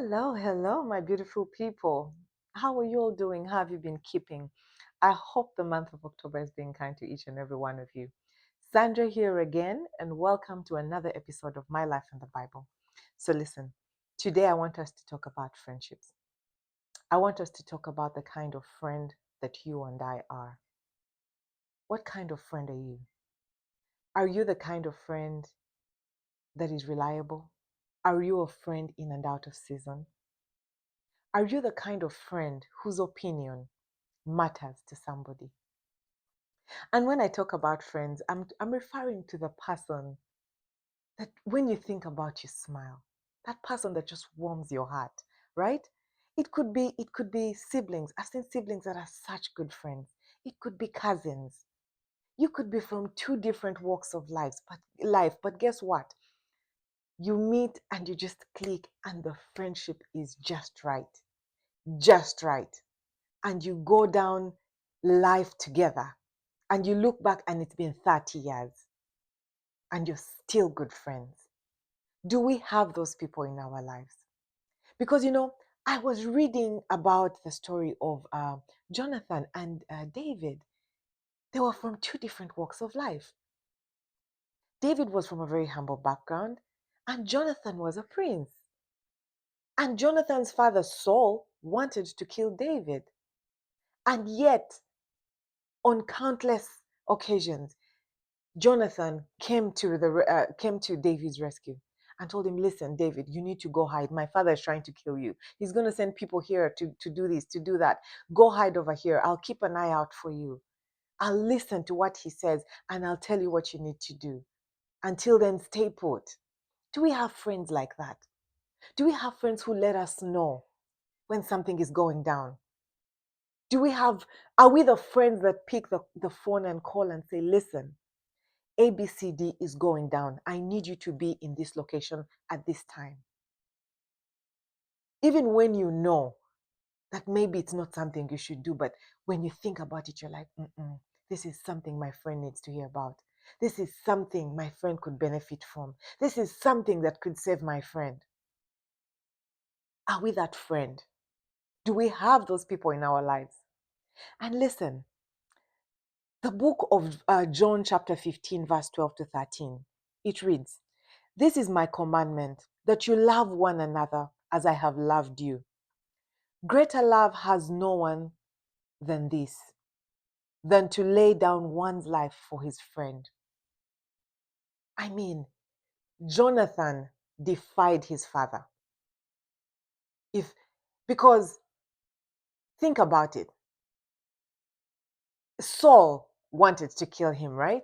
Hello, hello, my beautiful people. How are you all doing? How have you been keeping? I hope the month of October has been kind to each and every one of you. Sandra here again, and welcome to another episode of My Life in the Bible. So, listen, today I want us to talk about friendships. I want us to talk about the kind of friend that you and I are. What kind of friend are you? Are you the kind of friend that is reliable? Are you a friend in and out of season? Are you the kind of friend whose opinion matters to somebody? And when I talk about friends, I'm referring to the person that when you think about, you smile. That person that just warms your heart, right? It could be siblings. I've seen siblings that are such good friends. It could be cousins. You could be from two different walks of life, but guess what? You meet and you just click and the friendship is just right. Just right. And you go down life together and you look back and it's been 30 years and you're still good friends. Do we have those people in our lives? Because, I was reading about the story of Jonathan and David. They were from two different walks of life. David was from a very humble background, and Jonathan was a prince. And Jonathan's father, Saul, wanted to kill David. And yet, on countless occasions, Jonathan came to David's rescue and told him, "Listen, David, you need to go hide. My father is trying to kill you. He's going to send people here to do this, to do that. Go hide over here. I'll keep an eye out for you. I'll listen to what he says and I'll tell you what you need to do. Until then, stay put." Do we have friends like that? Do we have friends who let us know when something is going down? Are we the friends that pick the phone and call and say, "Listen, ABCD is going down. I need you to be in this location at this time." Even when you know that maybe it's not something you should do, but when you think about it, you're like, this is something my friend needs to hear about. This is something my friend could benefit from. This is something that could save my friend. Are we that friend? Do we have those people in our lives? And listen, the book of John, chapter 15, verse 12 to 13, it reads, "This is my commandment, that you love one another as I have loved you. Greater love has no one than this, than to lay down one's life for his friend." I mean, Jonathan defied his father. If Because think about it. Saul wanted to kill him, right?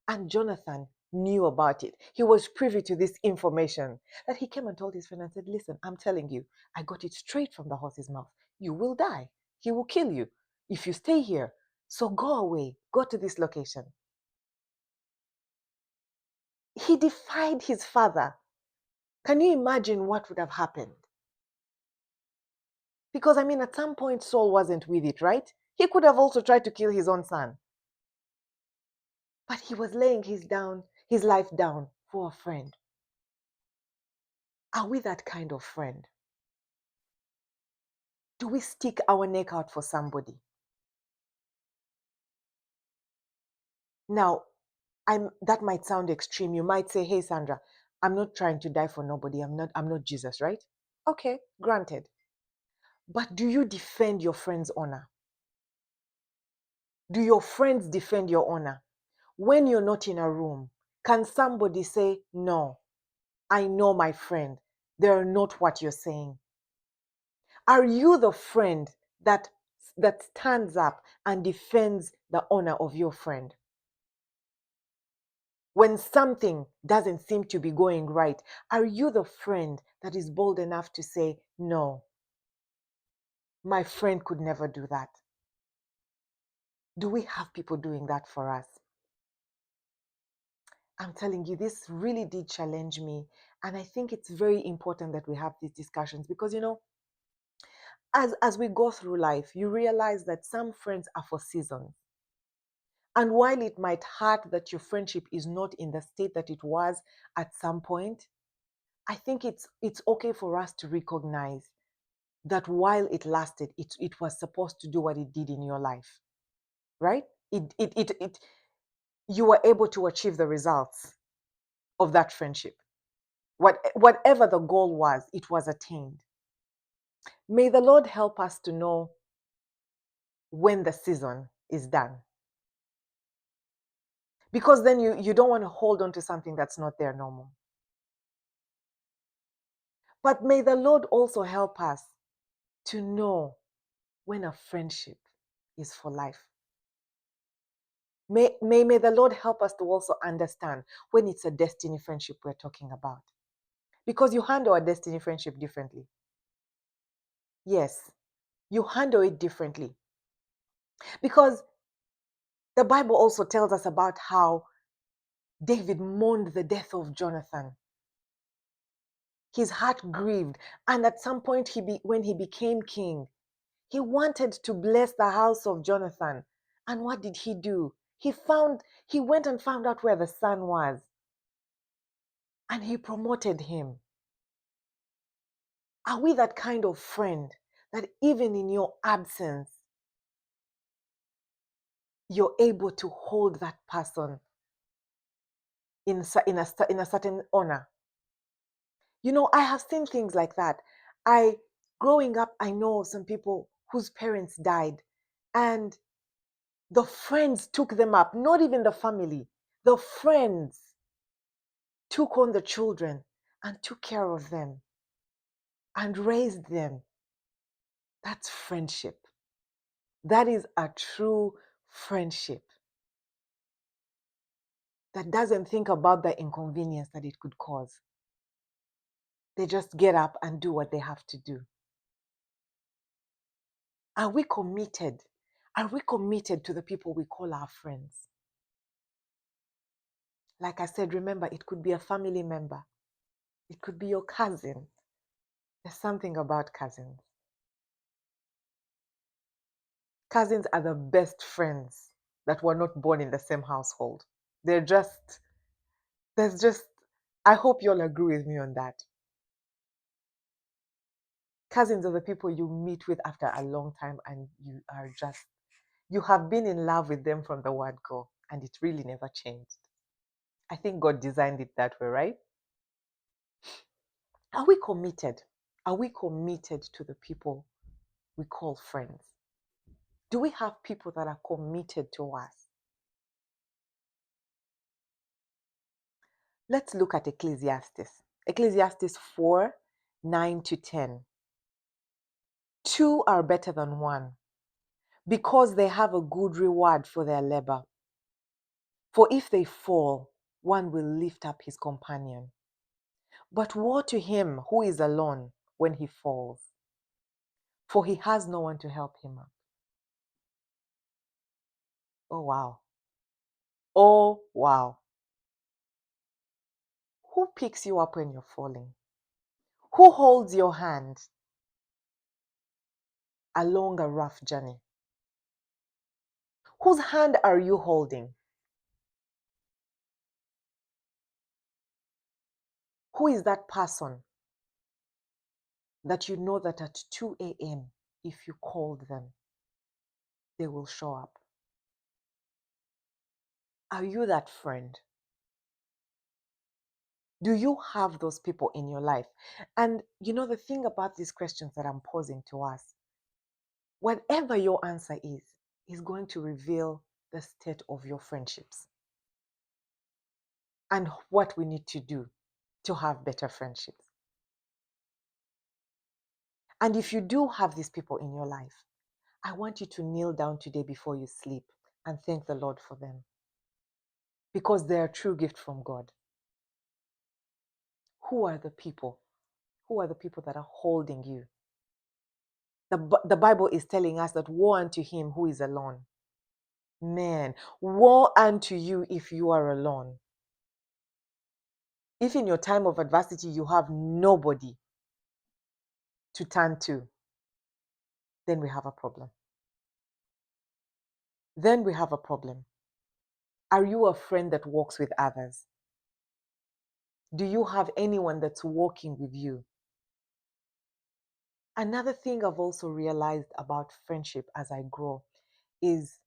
And Jonathan knew about it. He was privy to this information that he came and told his friend and said, "Listen, I'm telling you, I got it straight from the horse's mouth. You will die. He will kill you if you stay here. So go away, go to this location." He defied his father. Can you imagine what would have happened? Because, I mean, at some point, Saul wasn't with it, right? He could have also tried to kill his own son, but he was laying his life down for a friend. Are we that kind of friend? Do we stick our neck out for somebody? Now, that might sound extreme. You might say, "Hey, Sandra, I'm not trying to die for nobody. I'm not Jesus, right?" Okay, granted. But do you defend your friend's honor? Do your friends defend your honor? When you're not in a room, can somebody say, "No, I know my friend. They're not what you're saying"? Are you the friend that stands up and defends the honor of your friend? When something doesn't seem to be going right, are you the friend that is bold enough to say, "No, my friend could never do that"? Do we have people doing that for us? I'm telling you, this really did challenge me. And I think it's very important that we have these discussions because, as we go through life, you realize that some friends are for seasons. And while it might hurt that your friendship is not in the state that it was at some point, I think it's okay for us to recognize that while it lasted, it was supposed to do what it did in your life, right? It you were able to achieve the results of that friendship. Whatever the goal was, it was attained. May the Lord help us to know when the season is done. Because then you don't want to hold on to something that's not there no more. But may the Lord also help us to know when a friendship is for life. May the Lord help us to also understand when it's a destiny friendship we're talking about. Because you handle a destiny friendship differently. Yes, you handle it differently. Because the Bible also tells us about how David mourned the death of Jonathan. His heart grieved. And at some point, when he became king, he wanted to bless the house of Jonathan. And what did he do? He went and found out where the son was. And he promoted him. Are we that kind of friend that even in your absence, you're able to hold that person in a certain honor? You know, I have seen things like that. Growing up, I know some people whose parents died, and the friends took them up, not even the family. The friends took on the children and took care of them and raised them. That's friendship. That is a true friendship that doesn't think about the inconvenience that it could cause. They just get up and do what they have to do. Are we committed? Are we committed to the people we call our friends? Like I said, remember, it could be a family member. It could be your cousin. There's something about cousins. Cousins are the best friends that were not born in the same household. There's just, I hope you'll agree with me on that. Cousins are the people you meet with after a long time and you have been in love with them from the word go, and it really never changed. I think God designed it that way, right? Are we committed? Are we committed to the people we call friends? Do we have people that are committed to us? Let's look at Ecclesiastes. Ecclesiastes 4, 9 to 10. Two are better than one because they have a good reward for their labor. For if they fall, one will lift up his companion. But woe to him who is alone when he falls, for he has no one to help him up. Oh, wow. Oh, wow. Who picks you up when you're falling? Who holds your hand along a rough journey? Whose hand are you holding? Who is that person that you know that at 2 a.m., if you called them, they will show up? Are you that friend? Do you have those people in your life? And you know, the thing about these questions that I'm posing to us, whatever your answer is going to reveal the state of your friendships and what we need to do to have better friendships. And if you do have these people in your life, I want you to kneel down today before you sleep and thank the Lord for them, because they're a true gift from God. Who are the people? Who are the people that are holding you? The Bible is telling us that woe unto him who is alone. Man, woe unto you if you are alone. If in your time of adversity you have nobody to turn to, then we have a problem. Then we have a problem. Are you a friend that walks with others? Do you have anyone that's walking with you? Another thing I've also realized about friendship as I grow is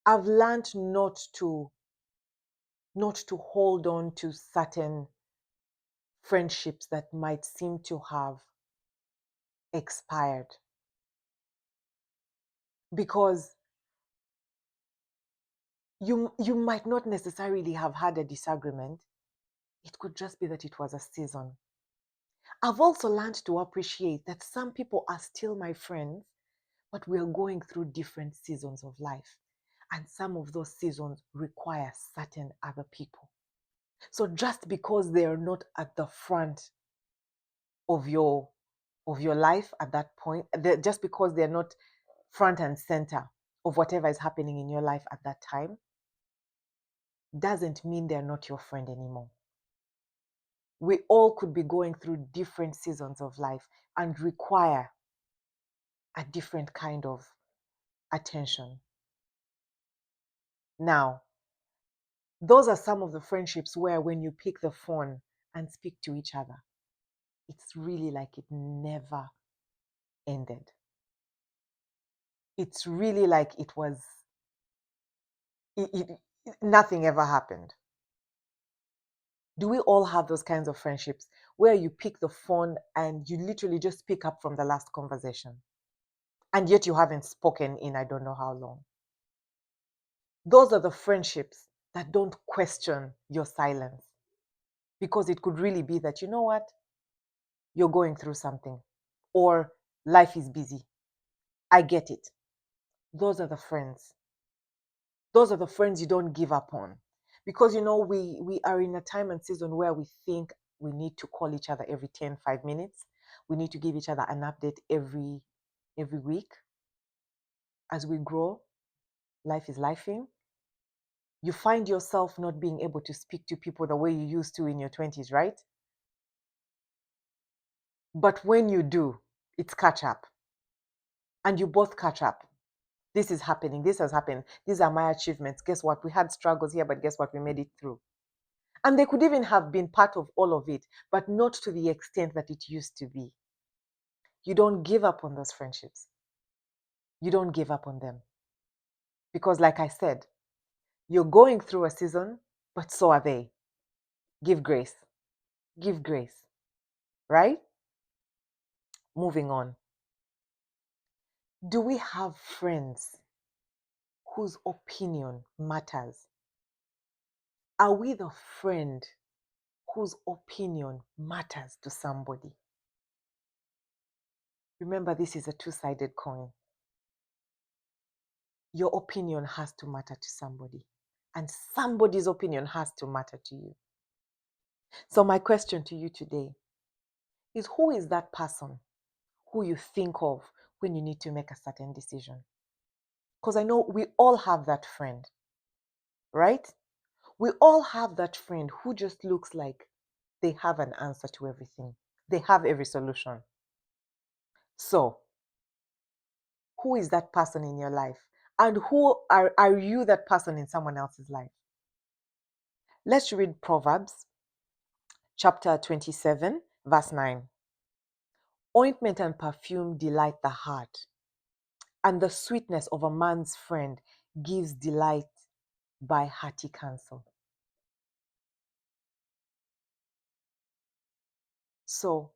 I've learned not to hold on to certain friendships that might seem to have expired, because you might not necessarily have had a disagreement. It could just be that it was a season. I've also learned to appreciate that some people are still my friends, but we are going through different seasons of life. And some of those seasons require certain other people. So just because they are not at the front of your life at that point, just because they're not front and center of whatever is happening in your life at that time, doesn't mean they're not your friend anymore. We all could be going through different seasons of life and require a different kind of attention. Now, those are some of the friendships where when you pick the phone and speak to each other, it's really like it never ended. It's really like nothing ever happened. Do we all have those kinds of friendships where you pick the phone and you literally just pick up from the last conversation, and yet you haven't spoken in I don't know how long? Those are the friendships that don't question your silence, because it could really be that, you know what, you're going through something, or life is busy. I get it. Those are the friends. Those are the friends you don't give up on. Because we are in a time and season where we think we need to call each other every 5 minutes. We need to give each other an update every week. As we grow, life is lifing. You find yourself not being able to speak to people the way you used to in your 20s, right? But when you do, it's catch up. And you both catch up. This is happening. This has happened. These are my achievements. Guess what? We had struggles here, but guess what? We made it through. And they could even have been part of all of it, but not to the extent that it used to be. You don't give up on those friendships. You don't give up on them. Because, like I said, you're going through a season, but so are they. Give grace. Give grace. Right? Moving on. Do we have friends whose opinion matters? Are we the friend whose opinion matters to somebody? Remember, this is a two-sided coin. Your opinion has to matter to somebody, and somebody's opinion has to matter to you. So, my question to you today is, who is that person who you think of when you need to make a certain decision? Because I know we all have that friend, right? We all have that friend who just looks like they have an answer to everything, they have every solution. So, who is that person in your life? And who are you that person in someone else's life? Let's read Proverbs chapter 27, verse 9. Ointment and perfume delight the heart, and the sweetness of a man's friend gives delight by hearty counsel. So,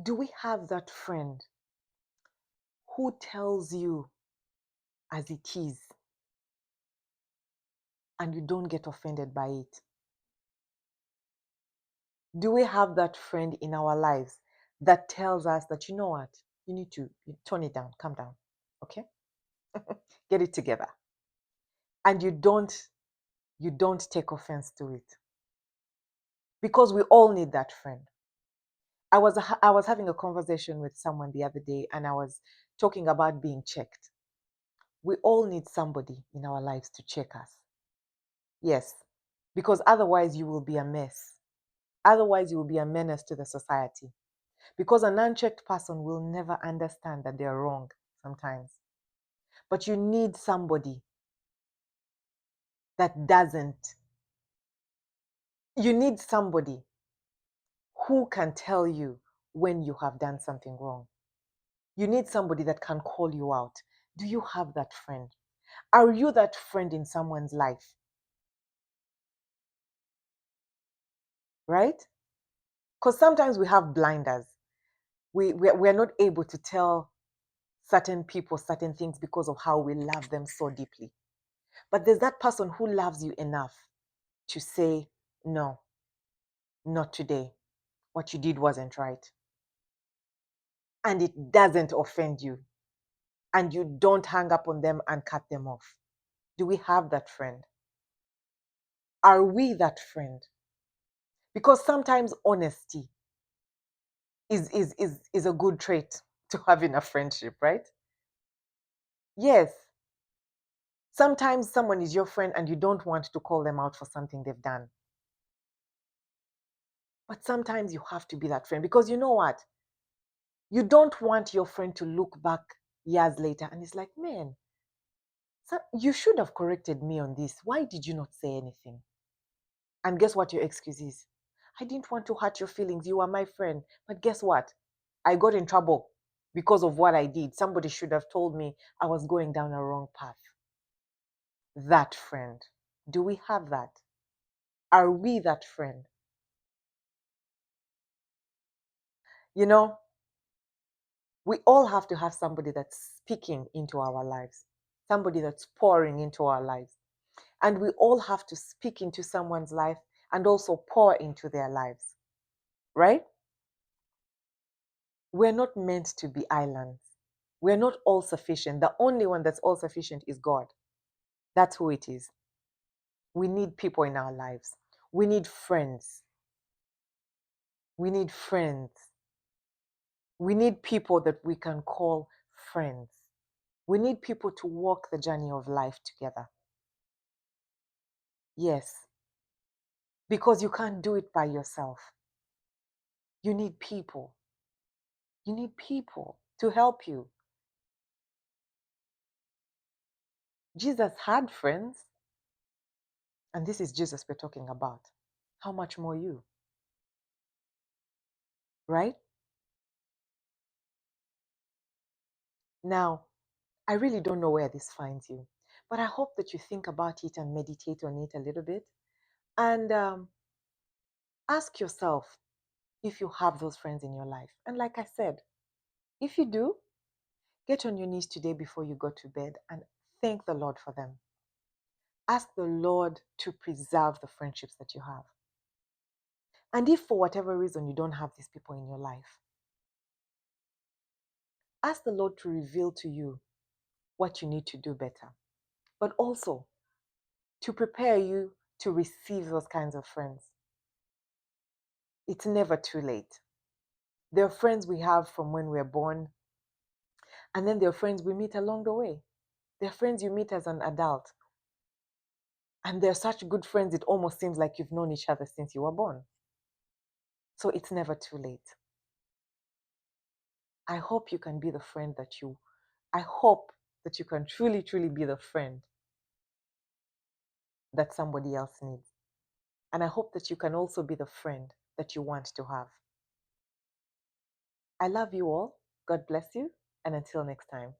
do we have that friend who tells you as it is and you don't get offended by it? Do we have that friend in our lives that tells us that, you know what, you need to tone it down, calm down, okay? Get it together. And you don't take offense to it. Because we all need that friend. I was having a conversation with someone the other day, and I was talking about being checked. We all need somebody in our lives to check us. Yes, because otherwise you will be a mess. Otherwise you will be a menace to the society. Because an unchecked person will never understand that they're wrong sometimes. But you need somebody that doesn't You need somebody who can tell you when you have done something wrong. You need somebody that can call you out. Do you have that friend? Are you that friend in someone's life? Right? Because sometimes we have blinders. We're not able to tell certain people certain things because of how we love them so deeply. But there's that person who loves you enough to say, no, not today. What you did wasn't right. And it doesn't offend you. And you don't hang up on them and cut them off. Do we have that friend? Are we that friend? Because sometimes honesty is a good trait to have in a friendship, right? Yes. Sometimes someone is your friend and you don't want to call them out for something they've done. But sometimes you have to be that friend because you know what? You don't want your friend to look back years later and it's like, man, you should have corrected me on this. Why did you not say anything? And guess what your excuse is? I didn't want to hurt your feelings. You are my friend. But guess what? I got in trouble because of what I did. Somebody should have told me I was going down a wrong path. That friend. Do we have that? Are we that friend? You know, we all have to have somebody that's speaking into our lives, somebody that's pouring into our lives. And we all have to speak into someone's life and also pour into their lives, right? We're not meant to be islands. We're not all sufficient. The only one that's all sufficient is God. That's who it is. We need people in our lives. We need friends. We need friends. We need people that we can call friends. We need people to walk the journey of life together. Yes, because you can't do it by yourself. You need people. You need people to help you. Jesus had friends, and this is Jesus we're talking about. How much more you, right? Now, I really don't know where this finds you, but I hope that you think about it and meditate on it a little bit and ask yourself if you have those friends in your life. And like I said, if you do, get on your knees today before you go to bed and thank the Lord for them. Ask the Lord to preserve the friendships that you have. And if for whatever reason you don't have these people in your life, ask the Lord to reveal to you what you need to do better, but also to prepare you to receive those kinds of friends. It's never too late. There are friends we have from when we're born, and then there are friends we meet along the way. There are friends you meet as an adult, and they're such good friends, it almost seems like you've known each other since you were born. So it's never too late. I hope you can be the friend that I hope that you can truly, truly be the friend that somebody else needs. And I hope that you can also be the friend that you want to have. I love you all. God bless you. And until next time.